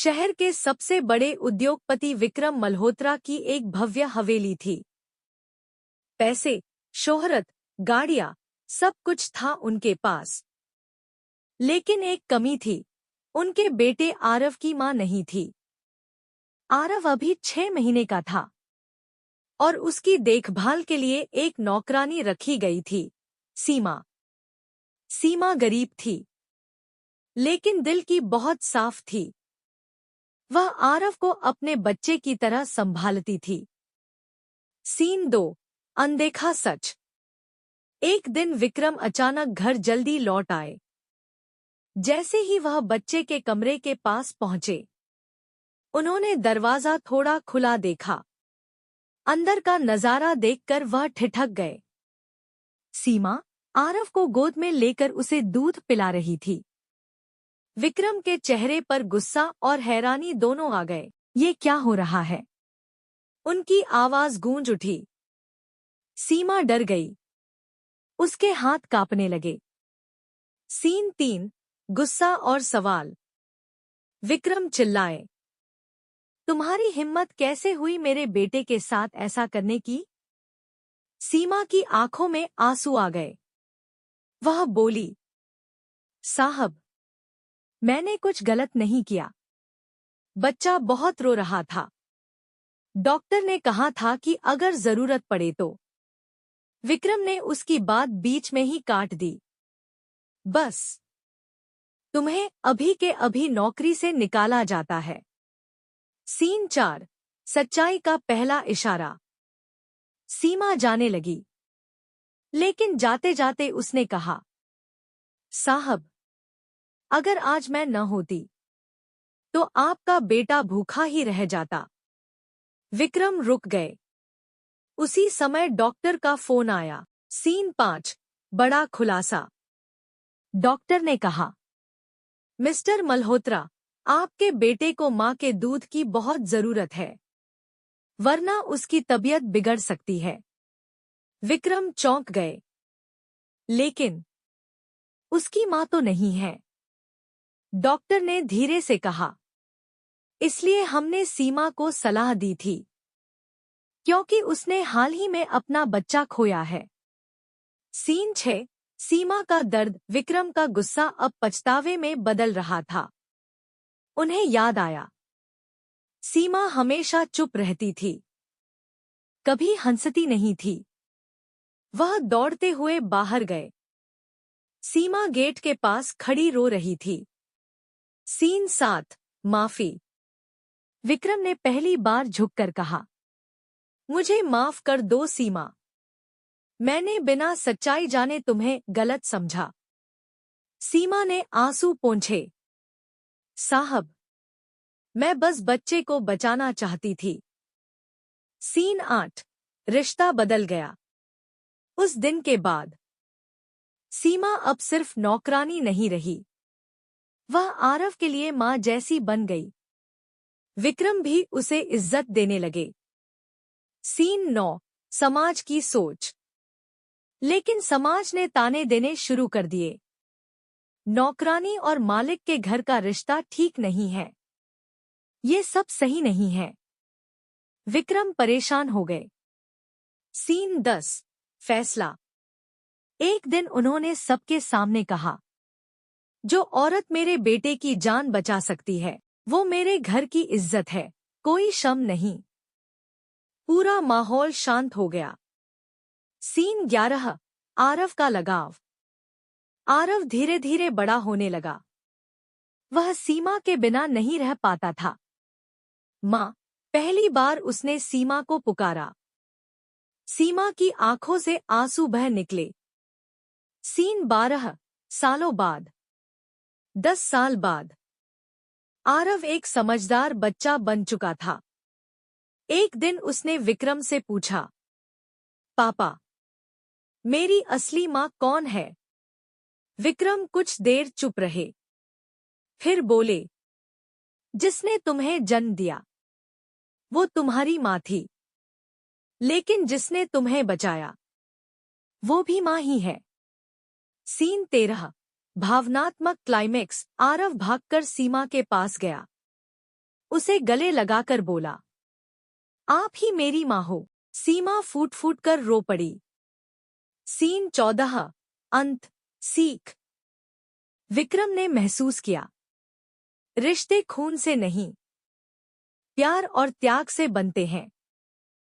शहर के सबसे बड़े उद्योगपति विक्रम मल्होत्रा की एक भव्य हवेली थी। पैसे, शोहरत, गाड़ियां, सब कुछ था उनके पास। लेकिन एक कमी थी, उनके बेटे आरव की मां नहीं थी। आरव अभी 6 महीने का था और उसकी देखभाल के लिए एक नौकरानी रखी गई थी, सीमा। सीमा गरीब थी, लेकिन दिल की बहुत साफ थी। वह आरव को अपने बच्चे की तरह संभालती थी। सीन 2, अनदेखा सच। एक दिन विक्रम अचानक घर जल्दी लौट आए। जैसे ही वह बच्चे के कमरे के पास पहुंचे, उन्होंने दरवाजा थोड़ा खुला देखा। अंदर का नजारा देखकर वह ठिठक गए। सीमा आरव को गोद में लेकर उसे दूध पिला रही थी। विक्रम के चेहरे पर गुस्सा और हैरानी दोनों आ गए। ये क्या हो रहा है? उनकी आवाज गूंज उठी। सीमा डर गई। उसके हाथ कांपने लगे। सीन 3, गुस्सा और सवाल। विक्रम चिल्लाए, तुम्हारी हिम्मत कैसे हुई मेरे बेटे के साथ ऐसा करने की? सीमा की आंखों में आंसू आ गए। वह बोली, साहब, मैंने कुछ गलत नहीं किया। बच्चा बहुत रो रहा था। डॉक्टर ने कहा था कि अगर जरूरत पड़े तो। विक्रम ने उसकी बात बीच में ही काट दी। बस, तुम्हें अभी के अभी नौकरी से निकाला जाता है। सीन 4, सच्चाई का पहला इशारा। सीमा जाने लगी, लेकिन जाते जाते उसने कहा, साहब, अगर आज मैं न होती तो आपका बेटा भूखा ही रह जाता। विक्रम रुक गए। उसी समय डॉक्टर का फोन आया। सीन 5, बड़ा खुलासा। डॉक्टर ने कहा, मिस्टर मल्होत्रा, आपके बेटे को मां के दूध की बहुत जरूरत है, वरना उसकी तबीयत बिगड़ सकती है। विक्रम चौंक गए। लेकिन उसकी मां तो नहीं है। डॉक्टर ने धीरे से कहा, इसलिए हमने सीमा को सलाह दी थी, क्योंकि उसने हाल ही में अपना बच्चा खोया है। सीन 6, सीमा का दर्द। विक्रम का गुस्सा अब पछतावे में बदल रहा था। उन्हें याद आया, सीमा हमेशा चुप रहती थी, कभी हंसती नहीं थी। वह दौड़ते हुए बाहर गए। सीमा गेट के पास खड़ी रो रही थी। सीन 7, माफी। विक्रम ने पहली बार झुककर कहा, मुझे माफ कर दो सीमा। मैंने बिना सच्चाई जाने तुम्हें गलत समझा। सीमा ने आंसू पोंछे। साहब, मैं बस बच्चे को बचाना चाहती थी। सीन 8, रिश्ता बदल गया। उस दिन के बाद सीमा अब सिर्फ नौकरानी नहीं रही, वह आरव के लिए मां जैसी बन गई। विक्रम भी उसे इज्जत देने लगे। सीन 9, समाज की सोच। लेकिन समाज ने ताने देने शुरू कर दिए। नौकरानी और मालिक के घर का रिश्ता ठीक नहीं है, ये सब सही नहीं है। विक्रम परेशान हो गए। सीन 10, फैसला। एक दिन उन्होंने सबके सामने कहा, जो औरत मेरे बेटे की जान बचा सकती है, वो मेरे घर की इज्जत है, कोई शर्म नहीं। पूरा माहौल शांत हो गया। सीन 11, आरव का लगाव। आरव धीरे धीरे बड़ा होने लगा। वह सीमा के बिना नहीं रह पाता था। माँ, पहली बार उसने सीमा को पुकारा। सीमा की आंखों से आंसू बह निकले। सीन 12, सालों बाद। 10 साल बाद आरव एक समझदार बच्चा बन चुका था। एक दिन उसने विक्रम से पूछा, पापा, मेरी असली माँ कौन है? विक्रम कुछ देर चुप रहे, फिर बोले, जिसने तुम्हें जन्म दिया वो तुम्हारी माँ थी, लेकिन जिसने तुम्हें बचाया वो भी माँ ही है। सीन 13, भावनात्मक क्लाइमेक्स। आरव भागकर सीमा के पास गया। उसे गले लगाकर बोला, आप ही मेरी माँ हो। सीमा फूट फूट कर रो पड़ी। सीन 14 अंत। सीख। विक्रम ने महसूस किया, रिश्ते खून से नहीं, प्यार और त्याग से बनते हैं।